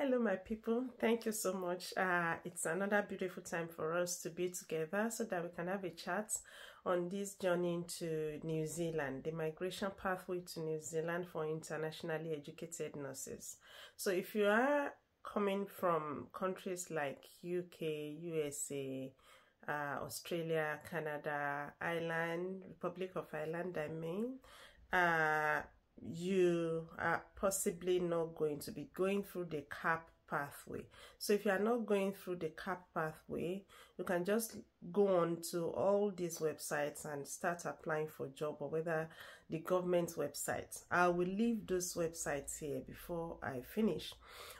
Hello, my people. Thank you so much. It's another beautiful time for us to be together so that we can have a chat on this journey into New Zealand, the migration pathway to New Zealand for internationally educated nurses. So if you are coming from countries like UK, USA, Australia, Canada, Ireland, Republic of Ireland, I mean, you are possibly not going to be going through the CAP pathway. So if you are not going through the CAP pathway, you can just go on to all these websites and start applying for a job, or whether the government websites. I will leave those websites here before I finish.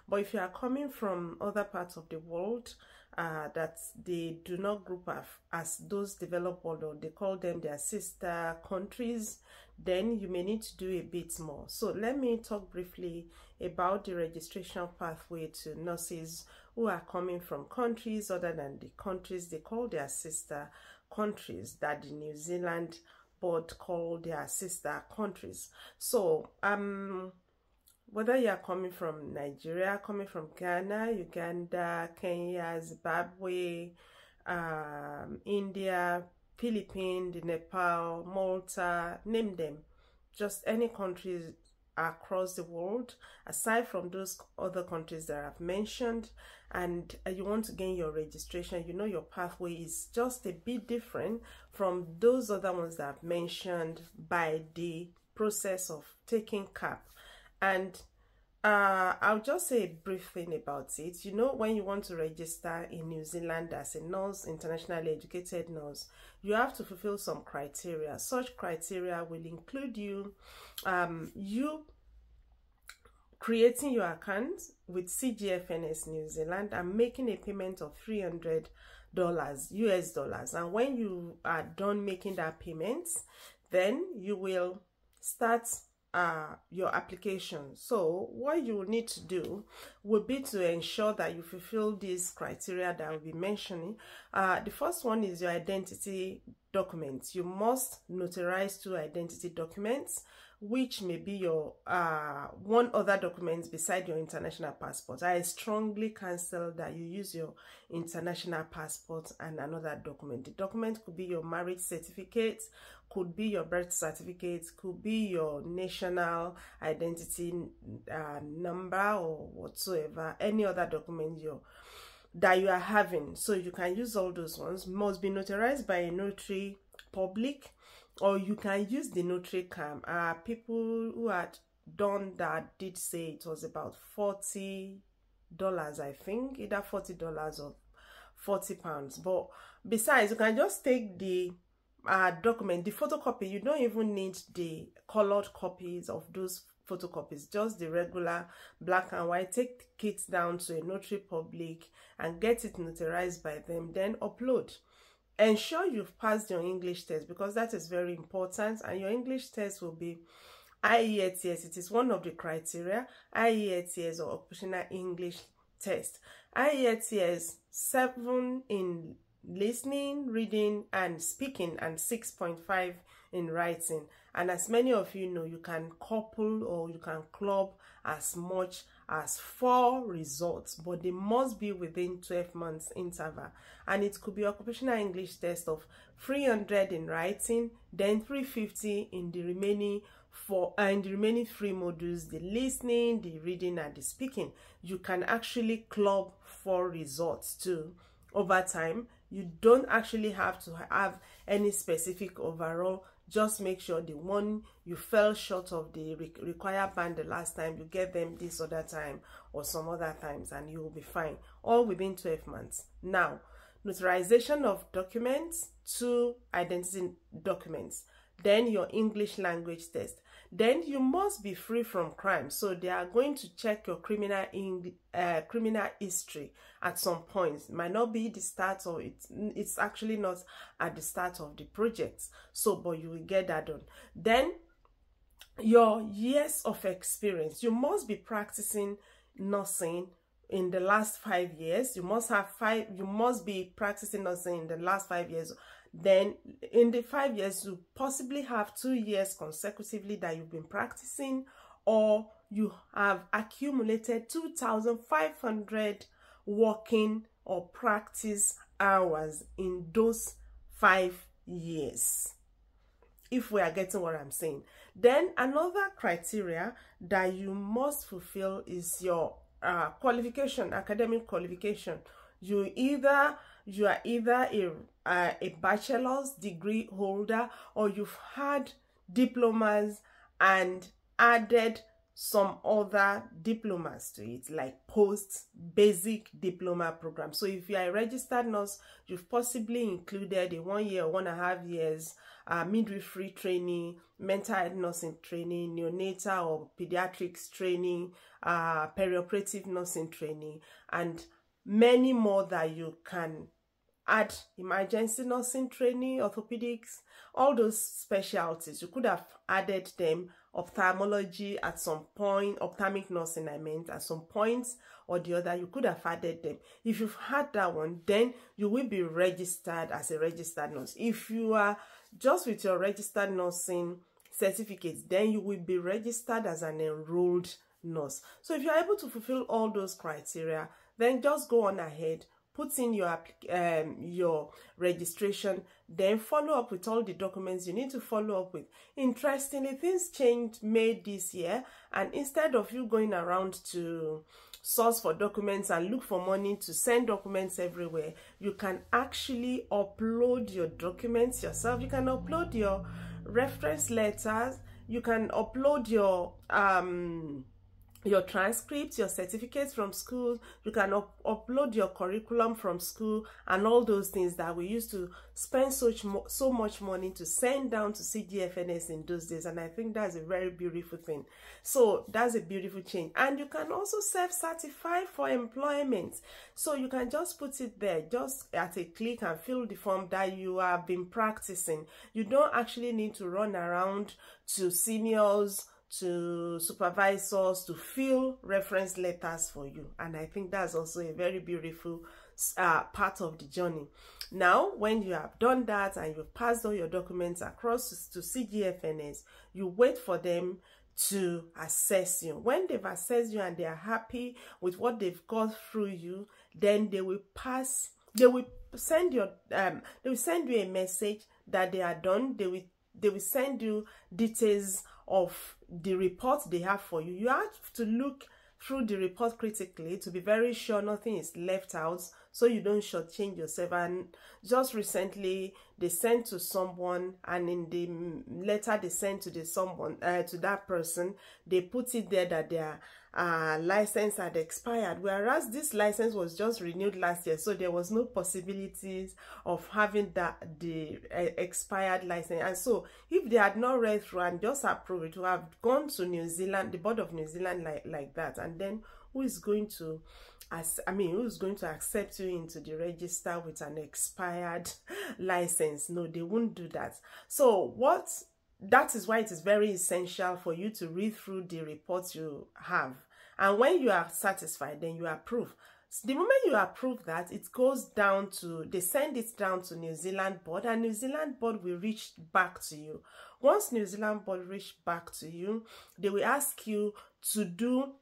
But if you are coming from other parts of the world that they do not group as those developed world, or they call them their sister countries, then you may need to do a bit more. So let me talk briefly about the registration pathway to nurses who are coming from countries other than the countries they call their sister countries, that the New Zealand board call their sister countries. So whether you are coming from Nigeria, coming from Ghana, Uganda, Kenya, Zimbabwe, India, Philippines, Nepal, Malta, name them, just any countries across the world, aside from those other countries that I've mentioned, and you want to gain your registration, you know your pathway is just a bit different from those other ones that I've mentioned by the process of taking CAP. And I'll just say a brief thing about it. You know, when you want to register in New Zealand as a nurse, internationally educated nurse, you have to fulfill some criteria. Such criteria will include you creating your account with CGFNS New Zealand and making a payment of $300 US dollars. And when you are done making that payment, then you will start your application. So what you will need to do will be to ensure that you fulfill these criteria that I will be mentioning. The first one is your identity documents. You must notarize 2 identity documents, which may be your one other document beside your international passport. I strongly counsel that you use your international passport and another document. The document could be your marriage certificate, could be your birth certificate, could be your national identity number, or whatsoever, any other document that you are having. So you can use all those ones. Must be notarized by a notary public, or you can use the notary cam. People who had done that did say it was about $40, I think, either $40 or £40. But besides, you can just take the document, the photocopy. You don't even need the colored copies of those photocopies, just the regular black and white. Take it down to a notary public and get it notarized by them, then upload. Ensure you've passed your English test, because that is very important, and your English test will be IELTS. It is one of the criteria, IELTS or Occupational English Test. IELTS 7 in listening, reading and speaking, and 6.5 in writing. And as many of you know, you can couple or you can club as much as 4 results, but they must be within 12 months interval. And it could be occupational English test of 300 in writing, then 350 in the remaining 3 modules, the listening, the reading and the speaking. You can actually club 4 results too over time. You don't actually have to have any specific overall. Just make sure the one you fell short of the required band the last time, you get them this other time or some other times, and you will be fine, all within 12 months. Now, notarization of documents, 2 identity documents, then your English language test. Then you must be free from crime. So they are going to check your criminal history at some point. It might not be the start, or it's actually not at the start of the project. So, but you will get that done. Then your years of experience. You must be practicing nursing in the last 5 years. You must have you must be practicing nursing in the last 5 years. Then in the 5 years, you possibly have 2 years consecutively that you've been practicing, or you have accumulated 2,500 working or practice hours in those 5 years. If we are getting what I'm saying. Then another criteria that you must fulfill is your qualification, academic qualification. You are either a bachelor's degree holder, or you've had diplomas and added some other diplomas to it, like post basic diploma program. So if you are a registered nurse, you've possibly included a 1 year or 1.5 years midwifery training, mental health nursing training, neonatal or pediatrics training, perioperative nursing training, and many more that you can add. Emergency nursing training, orthopedics, all those specialties. You could have added them. Ophthalmology at some point, ophthalmic nursing I meant, at some point or the other, you could have added them. If you've had that one, then you will be registered as a registered nurse. If you are just with your registered nursing certificate, then you will be registered as an enrolled nurse. So if you're able to fulfill all those criteria, then just go on ahead, put in your registration, then follow up with all the documents you need to follow up with. Interestingly, things changed May this year, and instead of you going around to source for documents and look for money to send documents everywhere, you can actually upload your documents yourself. You can upload your reference letters, you can upload your transcripts, your certificates from school, you can upload your curriculum from school, and all those things that we used to spend so much money to send down to CGFNS in those days. And I think that's a very beautiful thing. So that's a beautiful change. And you can also self-certify for employment. So you can just put it there, just at a click, and fill the form that you have been practicing. You don't actually need to run around to seniors, to supervisors to fill reference letters for you. And I think that's also a very beautiful part of the journey. Now, when you have done that and you've passed all your documents across to CGFNS, you wait for them to assess you. When they've assessed you and they are happy with what they've got through you, then they will send you a message that they are done. They will send you details of the report they have for you. You have to look through the report critically to be very sure nothing is left out, so you don't shortchange yourself. And just recently they sent to someone, and in the letter they sent to to that person, they put it there that their license had expired, whereas this license was just renewed last year, so there was no possibilities of having the expired license. And so if they had not read through and just approved it, to have gone to New Zealand, the board of New Zealand, like that, and then who is going to accept you into the register with an expired license? No, they won't do that. So that is why it is very essential for you to read through the reports you have. And when you are satisfied, then you approve. So the moment you approve that, it goes down to, they send it down to New Zealand board, and New Zealand board will reach back to you. Once New Zealand board reach back to you, they will ask you to do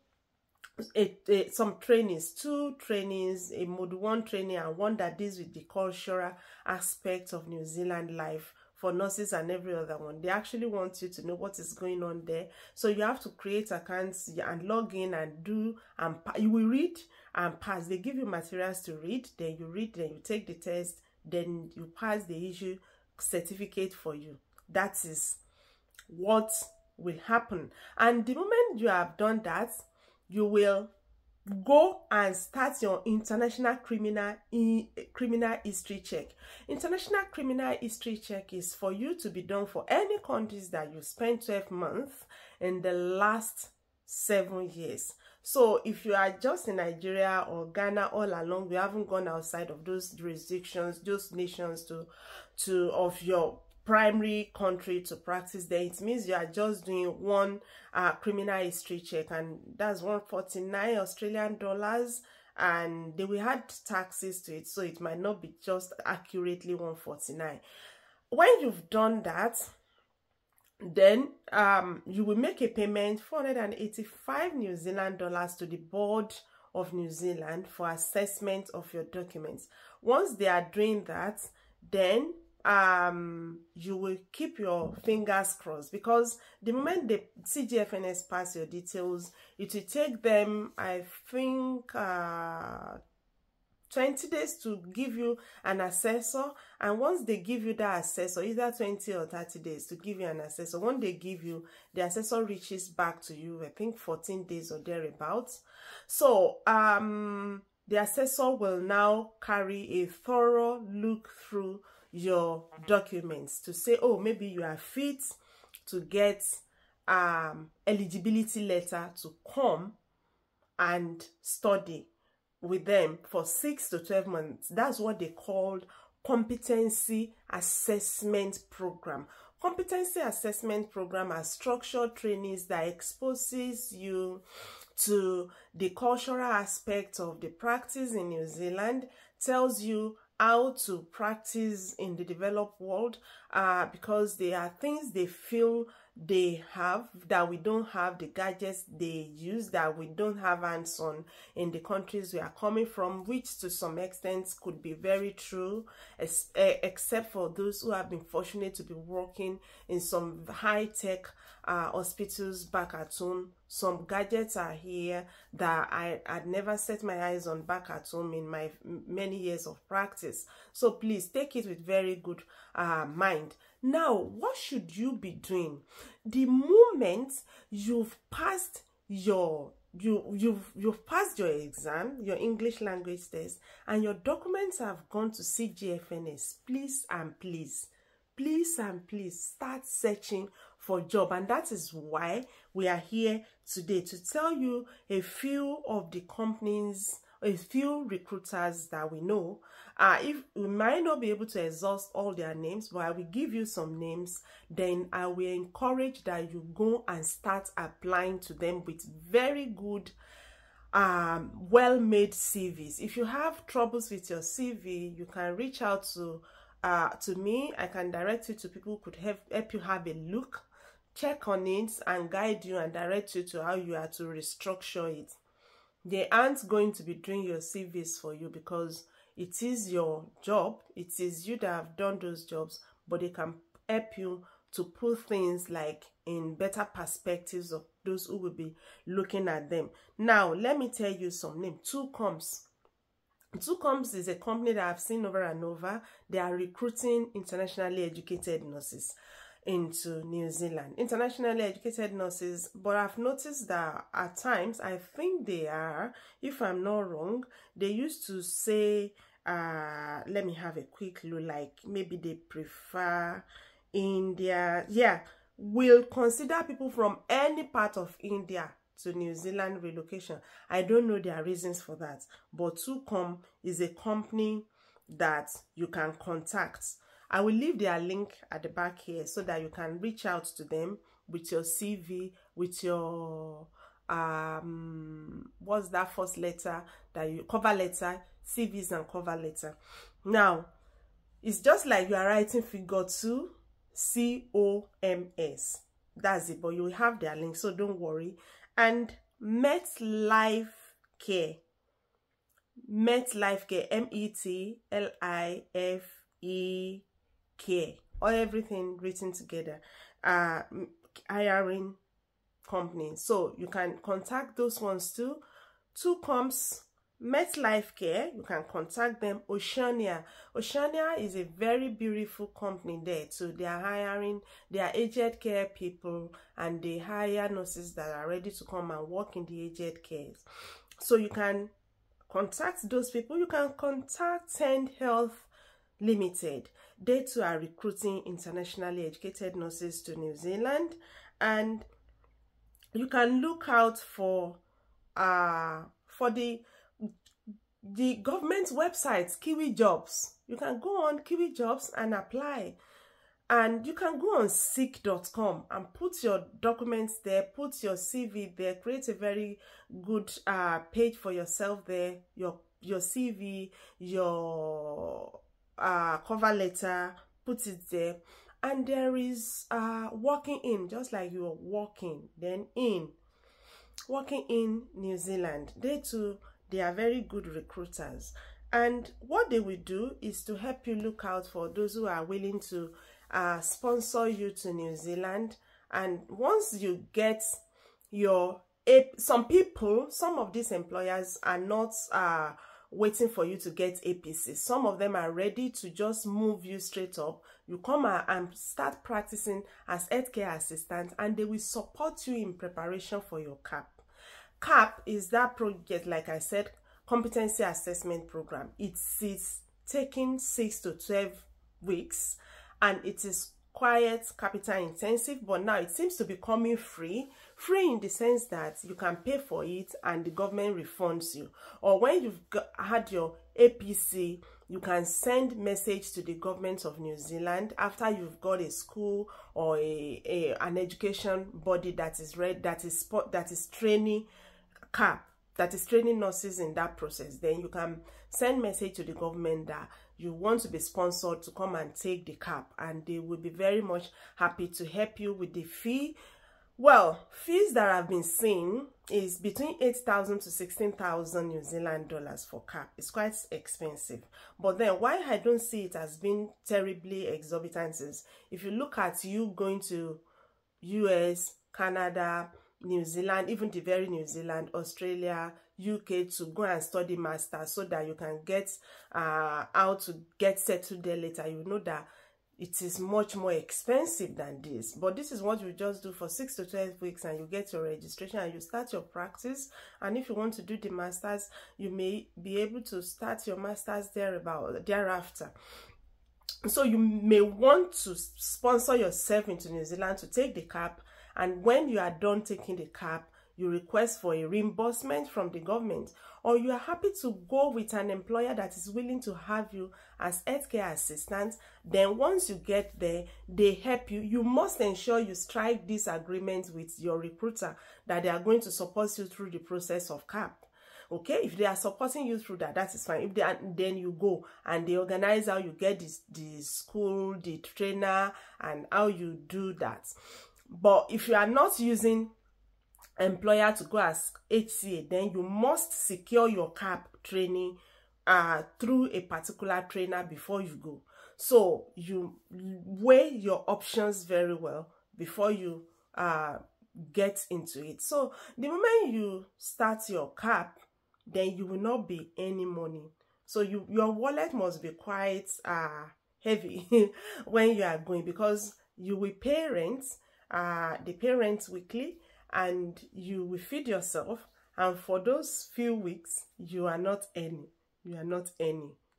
some trainings, 2 trainings, a mode 1 training and one that deals with the cultural aspect of New Zealand life for nurses, and every other one. They actually want you to know what is going on there. So you have to create accounts and log in and do, and you will read and pass. They give you materials to read, then you read, then you take the test, then you pass, the issue certificate for you. That is what will happen. And the moment you have done that, you will go and start your international criminal history check. International criminal history check is for you to be done for any countries that you spent 12 months in the last 7 years. So if you are just in Nigeria or Ghana all along, you haven't gone outside of those jurisdictions, those nations of your primary country to practice there, it means you are just doing one criminal history check, and that's 149 Australian dollars, and they will add taxes to it, so it might not be just accurately 149. When you've done that, Then you will make a payment 485 New Zealand dollars to the Board of New Zealand for assessment of your documents. Once they are doing that, then you will keep your fingers crossed, because the moment the CGFNS pass your details, it will take them, I think, 20 days to give you an assessor. And once they give you that assessor, either 20 or 30 days to give you an assessor, when they give you, the assessor reaches back to you, I think 14 days or thereabouts. So the assessor will now carry a thorough look through your documents to say, oh, maybe you are fit to get eligibility letter to come and study with them for 6 to 12 months. That's what they called competency assessment program. Competency assessment program are structured trainings that exposes you to the cultural aspect of the practice in New Zealand, tells you how to practice in the developed world, because there are things they feel they have that we don't have, the gadgets they use that we don't have hands-on in the countries we are coming from, which to some extent could be very true, except for those who have been fortunate to be working in some high-tech hospitals back at home. Some gadgets are here that I'd never set my eyes on back at home in my many years of practice. So please take it with very good mind. Now, what should you be doing? The moment you've passed your you've passed your exam, your English language test, and your documents have gone to CGFNS, please and please start searching for job. And that is why we are here today, to tell you a few of the companies, a few recruiters that we know. If we might not be able to exhaust all their names, but I will give you some names. Then I will encourage that you go and start applying to them with very good well-made CVs. If you have troubles with your CV, you can reach out to me. I can direct you to people who could help you have a look, check on it, and guide you and direct you to how you are to restructure it. They aren't going to be doing your CVs for you, because it is your job. It is you that have done those jobs, but they can help you to put things like in better perspectives of those who will be looking at them. Now, let me tell you some names. 2Coms. 2Coms is a company that I've seen over and over. They are recruiting internationally educated nurses into New Zealand. Internationally educated nurses, but I've noticed that at times, I think they are, if I'm not wrong, they used to say, let me have a quick look, like maybe they prefer India. Yeah, will consider people from any part of India to New Zealand relocation. I don't know their reasons for that, but 2Com is a company that you can contact. I will leave their link at the back here so that you can reach out to them with your CV, with your what's that first letter that you cover letter, CVs and cover letter. Now, it's just like you are writing figure 2 COMS. That's it, but you will have their link, so don't worry. And MetLife Care, METLIFE Care, or everything written together, hiring company. So you can contact those ones too. 2Coms, MetLife Care, you can contact them. Oceania is a very beautiful company there too. They are hiring, they are aged care people, and they hire nurses that are ready to come and work in the aged care. So you can contact those people. You can contact Send Health Limited. They too are recruiting internationally educated nurses to New Zealand, and you can look out for the government websites, Kiwi Jobs. You can go on Kiwi Jobs and apply. And you can go on seek.com and put your documents there, put your CV there, create a very good page for yourself there, your CV, your cover letter, put it there, And there is working in, just like you're working, then in. Working in New Zealand, they too, they are very good recruiters. And what they will do is to help you look out for those who are willing to sponsor you to New Zealand. And once you get your some of these employers are not waiting for you to get APC. Some of them are ready to just move you straight up. You come and start practicing as healthcare assistant, and they will support you in preparation for your CAP. CAP is that project, like I said, competency assessment program. It is taking 6 to 12 weeks, and it is quite capital intensive, but now it seems to be coming free in the sense that you can pay for it and the government refunds you. Or when you've had your APC, you can send message to the government of New Zealand after you've got a school or an education body that is training CAP, that is training nurses in that process. Then you can send message to the government that you want to be sponsored to come and take the CAP, and they will be very much happy to help you with the fee. Well, fees that I've been seeing is between 8,000 to 16,000 New Zealand dollars for CAP. It's quite expensive. But then why I don't see it as being terribly exorbitant is if you look at you going to US, Canada, New Zealand, even the very New Zealand, Australia, UK to go and study master so that you can get how to get settled there later. You know that it is much more expensive than this. But this is what you just do for 6 to 12 weeks and you get your registration and you start your practice. And if you want to do the masters, you may be able to start your masters thereafter. So you may want to sponsor yourself into New Zealand to take the CAP. And when you are done taking the CAP, you request for a reimbursement from the government, or you are happy to go with an employer that is willing to have you as healthcare assistant. Then once you get there, they help you. You must ensure you strike this agreement with your recruiter that they are going to support you through the process of CAP. Okay, if they are supporting you through that, that is fine. If they are, then you go and they organize how you get the school, the trainer, and how you do that. But if you are not using employer to go as HCA, then you must secure your CAP training through a particular trainer before you go. So you weigh your options very well before you get into it. So the moment you start your CAP, then you will not be any money. So your wallet must be quite heavy when you are going, because you will pay rent, the pay rent weekly, and you will feed yourself, and for those few weeks you are not earning.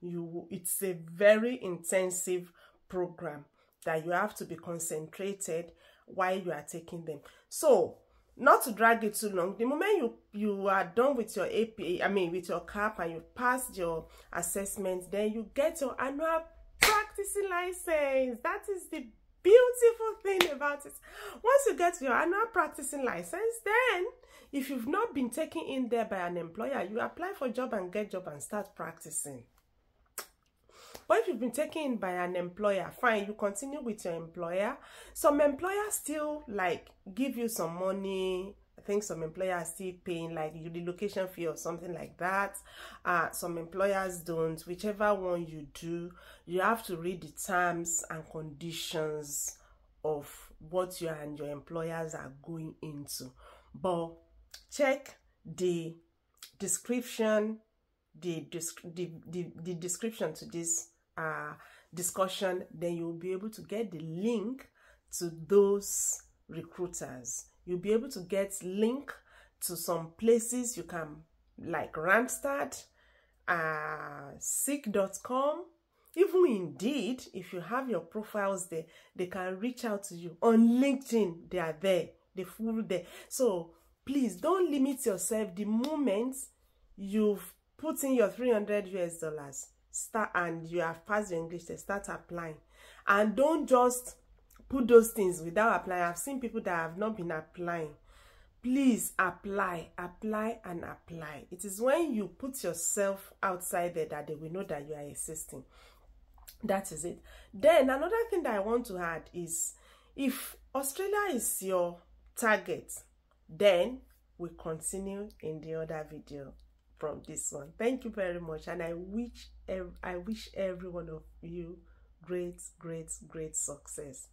It's a very intensive program that you have to be concentrated while you are taking them. So not to drag it too long, the moment you are done with your with your CAP and you passed your assessment, then you get your annual practicing license. That is the beautiful thing about it. Once you get your annual practicing license, then if you've not been taken in there by an employer, you apply for job and get job and start practicing. But if you've been taken in by an employer, fine, you continue with your employer. Some employers still like give you some money. I think some employers are still paying like the location fee or something like that. Some employers don't. Whichever one you do, you have to read the terms and conditions of what you and your employers are going into. But check the description, the description to this discussion. Then you'll be able to get the link to those recruiters. You'll be able to get link to some places you can, like Randstad, Seek.com, even Indeed. If you have your profiles there, they can reach out to you. On LinkedIn, they are there, they're full there. So please don't limit yourself. The moment you've put in your $300 start, and you have passed your English test, start applying. And don't just put those things without applying. I've seen people that have not been applying. Please apply, apply, and apply. It is when you put yourself outside there that they will know that you are existing. That is it. Then another thing that I want to add is, if Australia is your target, then we continue in the other video from this one. Thank you very much, and I wish every one of you great success.